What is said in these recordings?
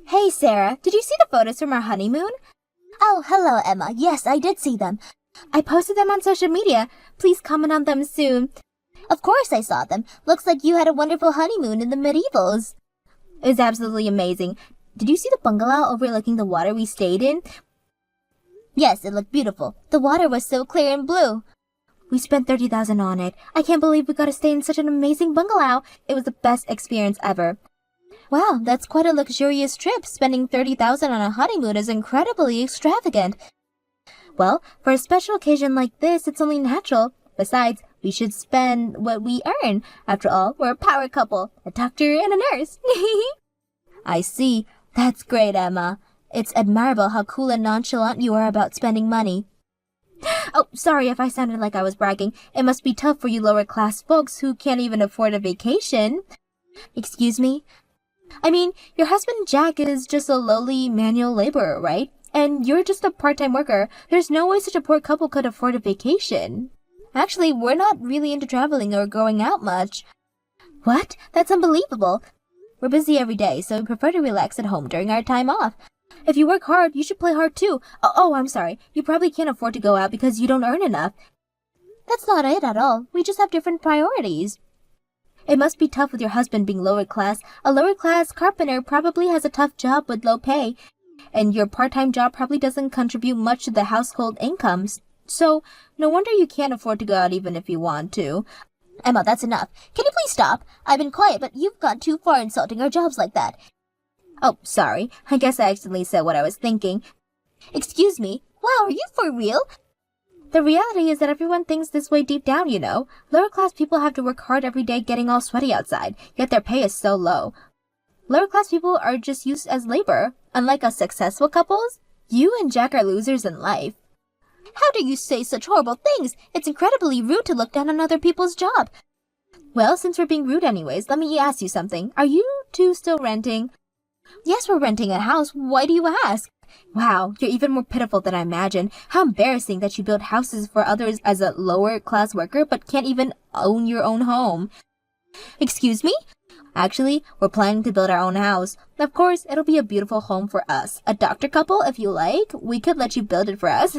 Hey Sarah, did you see the photos from our honeymoon? Oh, hello, Emma. Yes, I did see them. I posted them on social media. Please comment on them soon. Of course I saw them. Looks like you had a wonderful honeymoon in the medievals. It was absolutely amazing. Did you see the bungalow overlooking the water we stayed in? Yes, it looked beautiful. The water was so clear and blue. We spent $30,000 on it. I can't believe we got to stay in such an amazing bungalow. It was the best experience ever. Wow, that's quite a luxurious trip. Spending $30,000 on a honeymoon is incredibly extravagant. Well, for a special occasion like this, it's only natural. Besides, we should spend what we earn. After all, we're a power couple, a doctor and a nurse. I see. That's great, Emma. It's admirable how cool and nonchalant you are about spending money. Oh, sorry if I sounded like I was bragging. It must be tough for you lower-class folks who can't even afford a vacation. Excuse me? I mean, your husband Jack is just a lowly manual laborer, right? And you're just a part-time worker. There's no way such a poor couple could afford a vacation. Actually, we're not really into traveling or going out much. What? That's unbelievable. We're busy every day, so we prefer to relax at home during our time off. If you work hard, you should play hard too. Oh, I'm sorry. You probably can't afford to go out because you don't earn enough. That's not it at all. We just have different priorities. It must be tough with your husband being lower class. A lower class carpenter probably has a tough job with low pay, and your part-time job probably doesn't contribute much to the household incomes. So, no wonder you can't afford to go out even if you want to. Emma, that's enough. Can you please stop? I've been quiet, but you've gone too far insulting our jobs like that. Oh, sorry. I guess I accidentally said what I was thinking. Excuse me? Wow, are you for real? The reality is that everyone thinks this way deep down, you know. Lower-class people have to work hard every day getting all sweaty outside, yet their pay is so low. Lower-class people are just used as labor. Unlike us successful couples, you and Jack are losers in life. How do you say such horrible things? It's incredibly rude to look down on other people's job. Well, since we're being rude anyways, let me ask you something. Are you two still renting? Yes, we're renting a house. Why do you ask? Wow, you're even more pitiful than I imagined. How embarrassing that you build houses for others as a lower-class worker but can't even own your own home. Excuse me? Actually, we're planning to build our own house. Of course, it'll be a beautiful home for us. A doctor couple, if you like. We could let you build it for us.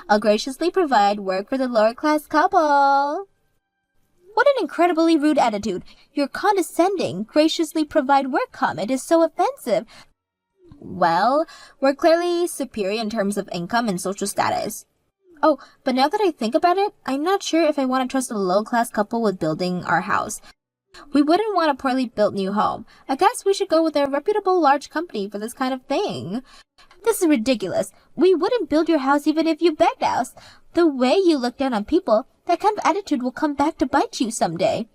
I'll graciously provide work for the lower-class couple. What an incredibly rude attitude. Your condescending, graciously provide work comment is so offensive. Well, we're clearly superior in terms of income and social status. Oh, but now that I think about it, I'm not sure if I want to trust a low-class couple with building our house. We wouldn't want a poorly built new home. I guess we should go with a reputable large company for this kind of thing. This is ridiculous. We wouldn't build your house even if you begged us. The way you look down on people, that kind of attitude will come back to bite you someday.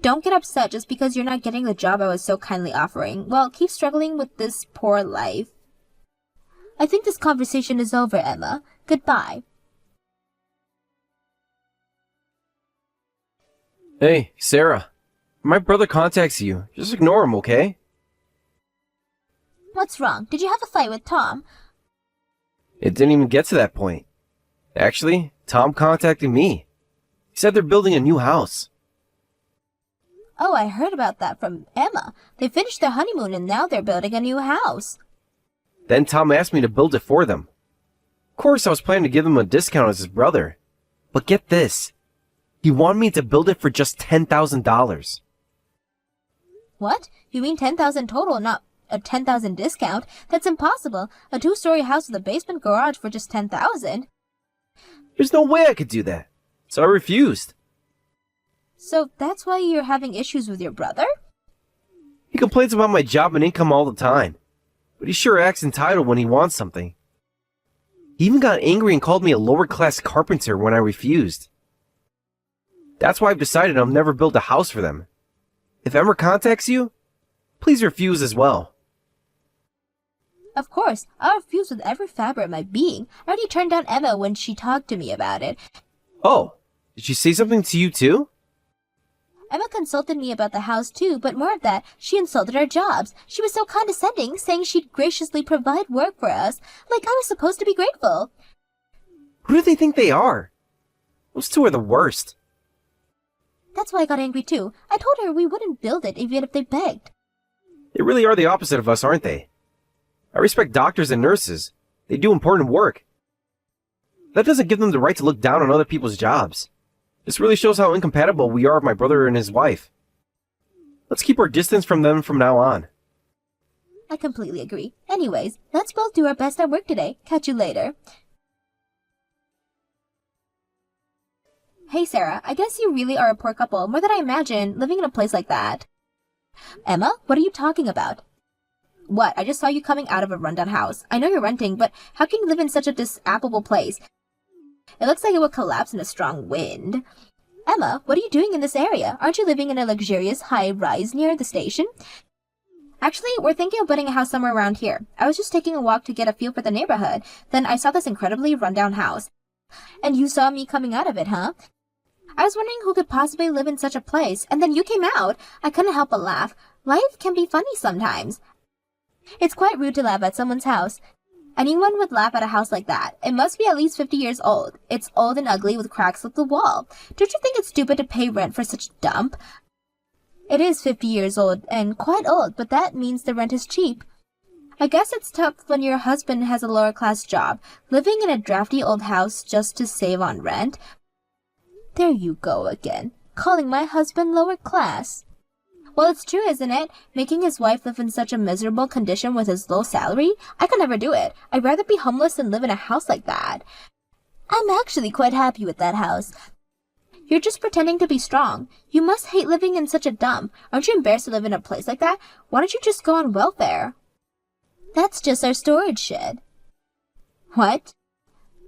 Don't get upset just because you're not getting the job I was so kindly offering. Well, keep struggling with this poor life. I think this conversation is over, Emma. Goodbye. Hey, Sarah. My brother contacts you. Just ignore him, okay? What's wrong? Did you have a fight with Tom? It didn't even get to that point. Actually, Tom contacted me. He said they're building a new house. Oh, I heard about that from Emma. They finished their honeymoon and now they're building a new house. Then Tom asked me to build it for them. Of course, I was planning to give him a discount as his brother. But get this. He wanted me to build it for just $10,000. What? You mean 10,000 total, not a 10,000 discount? That's impossible. A 2-story house with a basement garage for just 10,000. There's no way I could do that. So I refused. So that's why you're having issues with your brother? He complains about my job and income all the time. But he sure acts entitled when he wants something. He even got angry and called me a lower-class carpenter when I refused. That's why I've decided I'll never build a house for them. If Emma contacts you, please refuse as well. Of course, I'll refuse with every fiber of my being. I already turned down Emma when she talked to me about it. Oh, did she say something to you too? Emma consulted me about the house too, but more of that, she insulted our jobs. She was so condescending, saying she'd graciously provide work for us, like I was supposed to be grateful. Who do they think they are? Those two are the worst. That's why I got angry too. I told her we wouldn't build it even if they begged. They really are the opposite of us, aren't they? I respect doctors and nurses. They do important work. That doesn't give them the right to look down on other people's jobs. This really shows how incompatible we are with my brother and his wife. Let's keep our distance from them from now on. I completely agree. Anyways, let's both do our best at work today. Catch you later. Hey Sarah, I guess you really are a poor couple, more than I imagined, living in a place like that. Emma, what are you talking about? What? I just saw you coming out of a rundown house. I know you're renting, but how can you live in such a disapplicable place? It looks like it would collapse in a strong wind. Emma, what are you doing in this area? Aren't you living in a luxurious high-rise near the station? Actually, we're thinking of building a house somewhere around here. I was just taking a walk to get a feel for the neighborhood. Then I saw this incredibly rundown house. And you saw me coming out of it, huh? I was wondering who could possibly live in such a place, and then you came out. I couldn't help but laugh. Life can be funny sometimes. It's quite rude to laugh at someone's house. Anyone would laugh at a house like that. It must be at least 50 years old. It's old and ugly with cracks up the wall. Don't you think it's stupid to pay rent for such a dump? It is 50 years old and quite old, but that means the rent is cheap. I guess it's tough when your husband has a lower class job, living in a drafty old house just to save on rent. There you go again, calling my husband lower class. Well, it's true, isn't it? Making his wife live in such a miserable condition with his low salary? I could never do it. I'd rather be homeless than live in a house like that. I'm actually quite happy with that house. You're just pretending to be strong. You must hate living in such a dump. Aren't you embarrassed to live in a place like that? Why don't you just go on welfare? That's just our storage shed. What?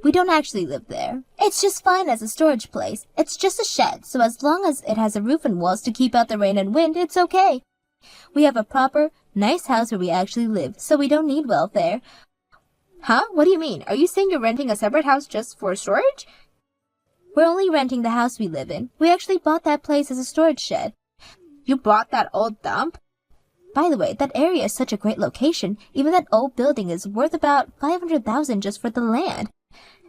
We don't actually live there. It's just fine as a storage place. It's just a shed, so as long as it has a roof and walls to keep out the rain and wind, it's okay. We have a proper, nice house where we actually live, so we don't need welfare. Huh? What do you mean? Are you saying you're renting a separate house just for storage? We're only renting the house we live in. We actually bought that place as a storage shed. You bought that old dump? By the way, that area is such a great location. Even that old building is worth about $500,000 just for the land.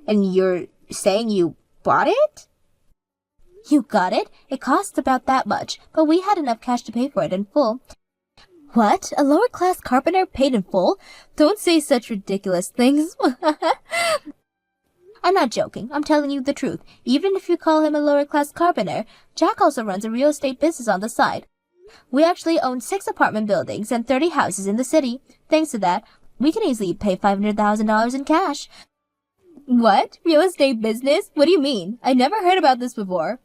And you're saying you bought it? You got it. It cost about that much, but we had enough cash to pay for it in full. What? A lower-class carpenter paid in full? Don't say such ridiculous things. I'm not joking. I'm telling you the truth. Even if you call him a lower-class carpenter, Jack also runs a real estate business on the side. We actually own 6 apartment buildings and 30 houses in the city. Thanks to that, we can easily pay $500,000 in cash. What? Real estate business? What do you mean? I never heard about this before.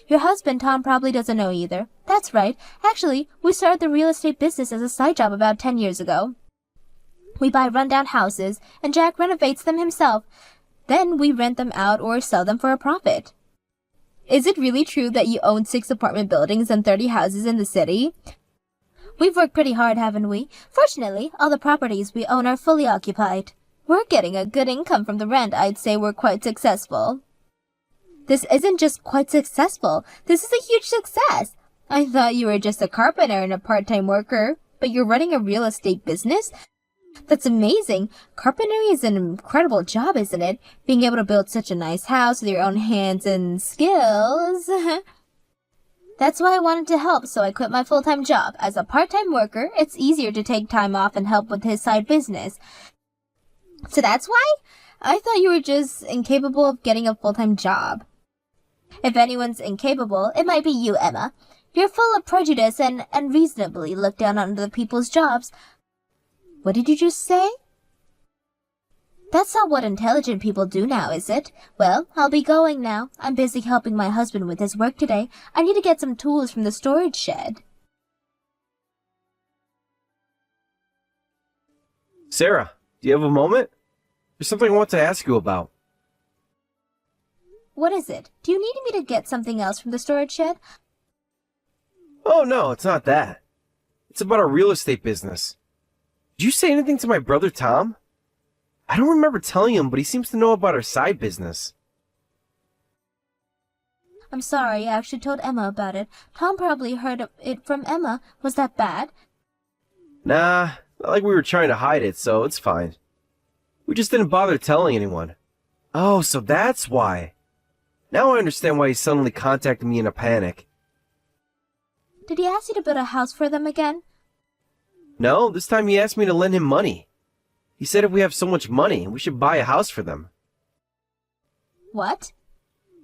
Your husband, Tom, probably doesn't know either. That's right. Actually, we started the real estate business as a side job about 10 years ago. We buy rundown houses, and Jack renovates them himself. Then we rent them out or sell them for a profit. Is it really true that you own 6 apartment buildings and 30 houses in the city? We've worked pretty hard, haven't we? Fortunately, all the properties we own are fully occupied. We're getting a good income from the rent. I'd say we're quite successful. This isn't just quite successful. This is a huge success. I thought you were just a carpenter and a part-time worker, but you're running a real estate business? That's amazing. Carpentry is an incredible job, isn't it? Being able to build such a nice house with your own hands and skills. That's why I wanted to help, so I quit my full-time job. As a part-time worker, it's easier to take time off and help with his side business. So that's why? I thought you were just incapable of getting a full-time job. If anyone's incapable, it might be you, Emma. You're full of prejudice and unreasonably look down on other people's jobs. What did you just say? That's not what intelligent people do now, is it? Well, I'll be going now. I'm busy helping my husband with his work today. I need to get some tools from the storage shed. Sarah, do you have a moment? There's something I want to ask you about. What is it? Do you need me to get something else from the storage shed? Oh, no, it's not that. It's about our real estate business. Did you say anything to my brother Tom? I don't remember telling him, but he seems to know about our side business. I'm sorry, I actually told Emma about it. Tom probably heard it from Emma. Was that bad? Nah, not like we were trying to hide it, so it's fine. We just didn't bother telling anyone. Oh, so that's why. Now I understand why he suddenly contacted me in a panic. Did he ask you to build a house for them again? No, this time he asked me to lend him money. He said if we have so much money, we should buy a house for them. What?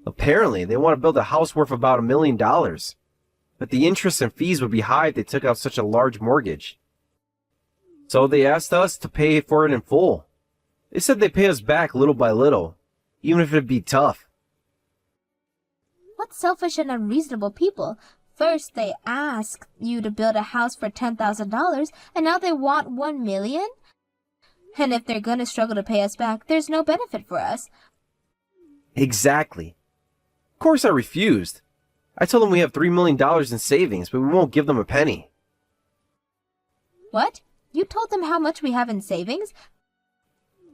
Apparently, they want to build a house worth about $1 million. But the interest and fees would be high if they took out such a large mortgage. So they asked us to pay for it in full. They said they'd pay us back little by little, even if it'd be tough. What selfish and unreasonable people. First, they asked you to build a house for $10,000, and now they want $1 million? And if they're gonna struggle to pay us back, there's no benefit for us. Exactly. Of course I refused. I told them we have $3 million in savings, but we won't give them a penny. What? You told them how much we have in savings?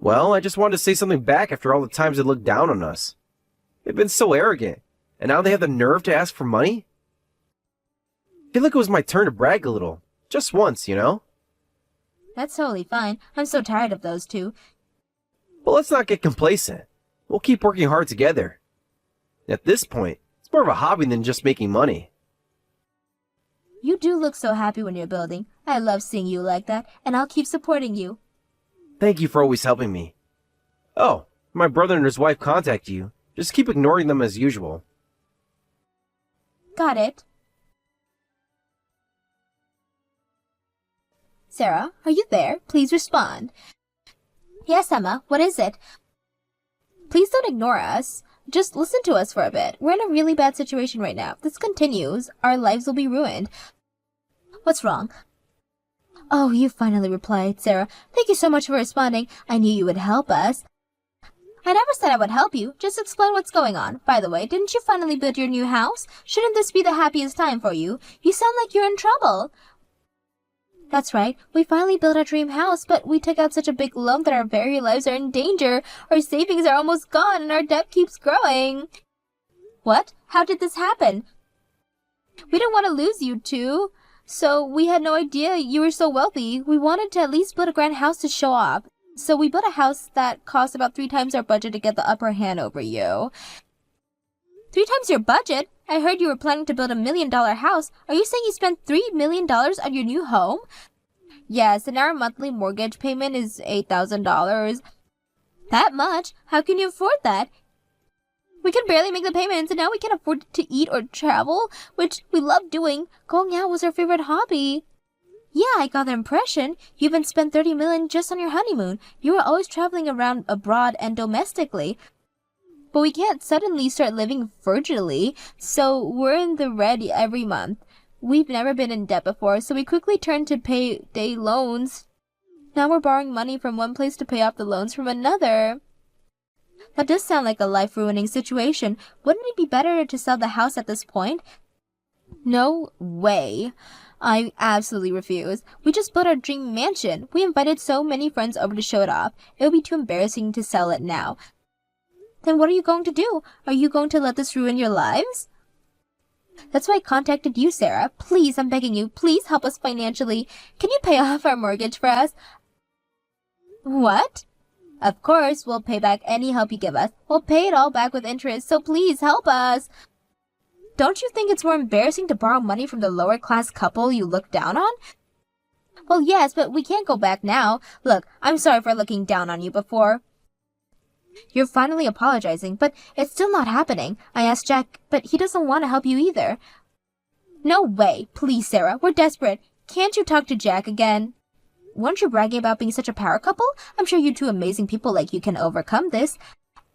Well, I just wanted to say something back after all the times they looked down on us. They've been so arrogant, and now they have the nerve to ask for money? I feel like it was my turn to brag a little. Just once, you know? That's totally fine. I'm so tired of those two. But let's not get complacent. We'll keep working hard together. At this point, it's more of a hobby than just making money. You do look so happy when you're building. I love seeing you like that, and I'll keep supporting you. Thank you for always helping me. Oh, my brother and his wife contact you. Just keep ignoring them as usual. Got it. Sarah, are you there? Please respond. Yes, Emma, what is it? Please don't ignore us. Just listen to us for a bit. We're in a really bad situation right now. If this continues, our lives will be ruined. What's wrong? Oh, you finally replied, Sarah. Thank you so much for responding. I knew you would help us. I never said I would help you. Just explain what's going on. By the way, didn't you finally build your new house? Shouldn't this be the happiest time for you? You sound like you're in trouble. That's right. We finally built our dream house, but we took out such a big loan that our very lives are in danger. Our savings are almost gone, and our debt keeps growing. What? How did this happen? We didn't want to lose you two, so we had no idea you were so wealthy. We wanted to at least build a grand house to show off. So we built a house that cost about 3 times our budget to get the upper hand over you. 3 times your budget? I heard you were planning to build $1 million house. Are you saying you spent $3 million on your new home? Yes, and our monthly mortgage payment is $8,000. That much? How can you afford that? We can barely make the payments, and now we can't afford to eat or travel, which we love doing. Going out was our favorite hobby. Yeah, I got the impression. You even spent $30 million just on your honeymoon. You were always traveling around abroad and domestically. But we can't suddenly start living frugally, so we're in the red every month. We've never been in debt before, so we quickly turned to payday loans. Now we're borrowing money from one place to pay off the loans from another. That does sound like a life-ruining situation. Wouldn't it be better to sell the house at this point? No way. I absolutely refuse. We just built our dream mansion. We invited so many friends over to show it off. It would be too embarrassing to sell it now. Then what are you going to do? Are you going to let this ruin your lives? That's why I contacted you, Sarah. Please, I'm begging you, please help us financially. Can you pay off our mortgage for us? What? Of course, we'll pay back any help you give us. We'll pay it all back with interest, so please help us. Don't you think it's more embarrassing to borrow money from the lower-class couple you look down on? Well, yes, but we can't go back now. Look, I'm sorry for looking down on you before. You're finally apologizing, but it's still not happening. I asked Jack, but he doesn't want to help you either. No way. Please, Sarah, we're desperate. Can't you talk to Jack again? Weren't you bragging about being such a power couple? I'm sure you two amazing people like you can overcome this.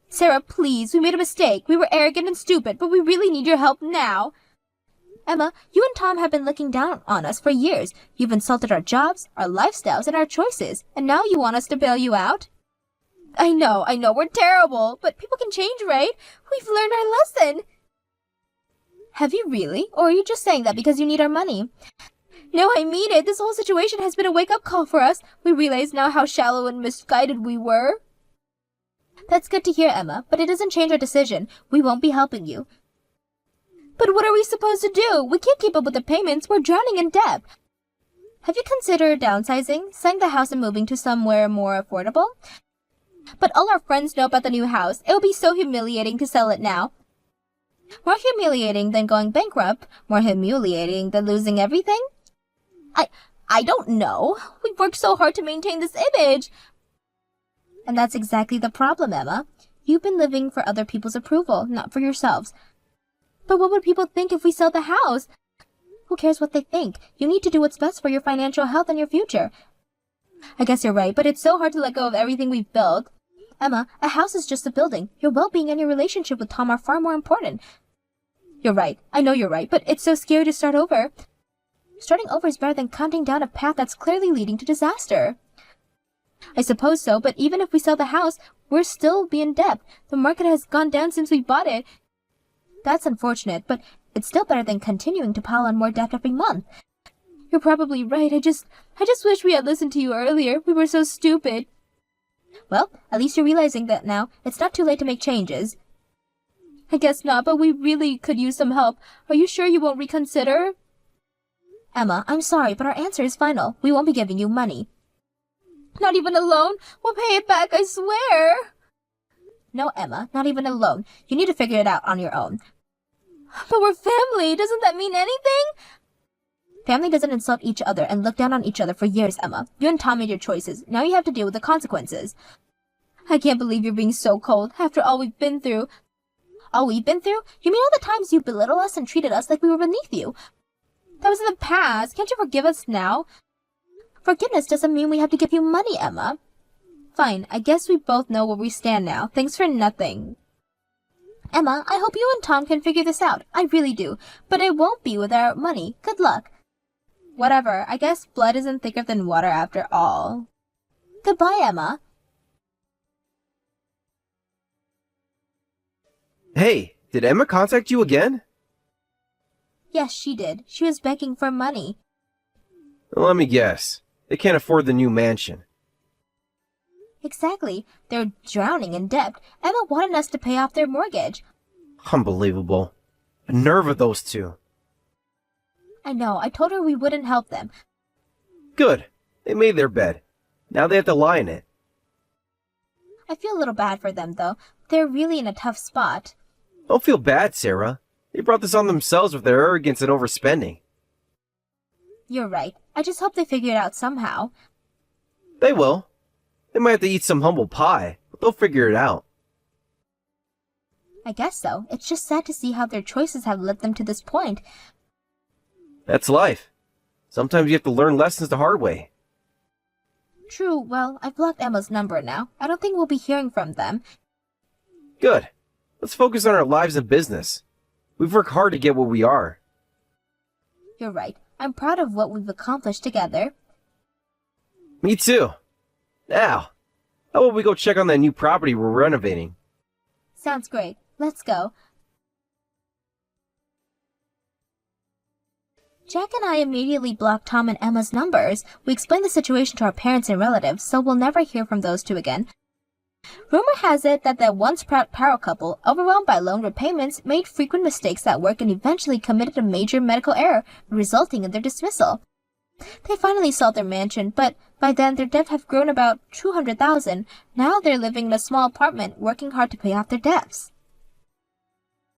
Sarah, please, we made a mistake. We were arrogant and stupid, but we really need your help now. Emma, you and Tom have been looking down on us for years. You've insulted our jobs, our lifestyles, and our choices, and now you want us to bail you out? I know, we're terrible, but people can change, right? We've learned our lesson. Have you really? Or are you just saying that because you need our money? No, I mean it. This whole situation has been a wake-up call for us. We realize now how shallow and misguided we were. That's good to hear, Emma, but it doesn't change our decision. We won't be helping you. But what are we supposed to do? We can't keep up with the payments. We're drowning in debt. Have you considered downsizing, selling the house and moving to somewhere more affordable? But all our friends know about the new house. It will be so humiliating to sell it now. More humiliating than going bankrupt. More humiliating than losing everything. I don't know. We've worked so hard to maintain this image. And that's exactly the problem, Emma. You've been living for other people's approval, not for yourselves. But what would people think if we sell the house? Who cares what they think? You need to do what's best for your financial health and your future. I guess you're right, but it's so hard to let go of everything we've built. Emma, a house is just a building. Your well-being and your relationship with Tom are far more important. You're right. I know you're right, but it's so scary to start over. Starting over is better than counting down a path that's clearly leading to disaster. I suppose so, but even if we sell the house, we'll still be in debt. The market has gone down since we bought it. That's unfortunate, but it's still better than continuing to pile on more debt every month. You're probably right. I just wish we had listened to you earlier. We were so stupid. Well, at least you're realizing that now. It's not too late to make changes. I guess not, but we really could use some help. Are you sure you won't reconsider? Emma, I'm sorry, but our answer is final. We won't be giving you money. Not even a loan? We'll pay it back, I swear. No, Emma, not even a loan. You need to figure it out on your own. But we're family. Doesn't that mean anything? Family doesn't insult each other and look down on each other for years, Emma. You and Tom made your choices. Now you have to deal with the consequences. I can't believe you're being so cold after all we've been through. All we've been through? You mean all the times you belittled us and treated us like we were beneath you? That was in the past. Can't you forgive us now? Forgiveness doesn't mean we have to give you money, Emma. Fine, I guess we both know where we stand now. Thanks for nothing. Emma, I hope you and Tom can figure this out. I really do. But it won't be without money. Good luck. Whatever, I guess blood isn't thicker than water after all. Goodbye, Emma. Hey, did Emma contact you again? Yes, she did. She was begging for money. Let me guess. They can't afford the new mansion. Exactly. They're drowning in debt. Emma wanted us to pay off their mortgage. Unbelievable. The nerve of those two. I know. I told her we wouldn't help them. Good. They made their bed. Now they have to lie in it. I feel a little bad for them, though. They're really in a tough spot. Don't feel bad, Sarah. They brought this on themselves with their arrogance and overspending. You're right. I just hope they figure it out somehow. They will. They might have to eat some humble pie, but they'll figure it out. I guess so. It's just sad to see how their choices have led them to this point. That's life. Sometimes you have to learn lessons the hard way. True. Well, I've blocked Emma's number now. I don't think we'll be hearing from them. Good. Let's focus on our lives and business. We've worked hard to get where we are. You're right. I'm proud of what we've accomplished together. Me too. Now, how about we go check on that new property we're renovating? Sounds great. Let's go. Jack and I immediately blocked Tom and Emma's numbers. We explained the situation to our parents and relatives, so we'll never hear from those two again. Rumor has it that the once proud power couple, overwhelmed by loan repayments, made frequent mistakes at work and eventually committed a major medical error, resulting in their dismissal. They finally sold their mansion, but by then their debt had grown about $200,000. Now they're living in a small apartment, working hard to pay off their debts.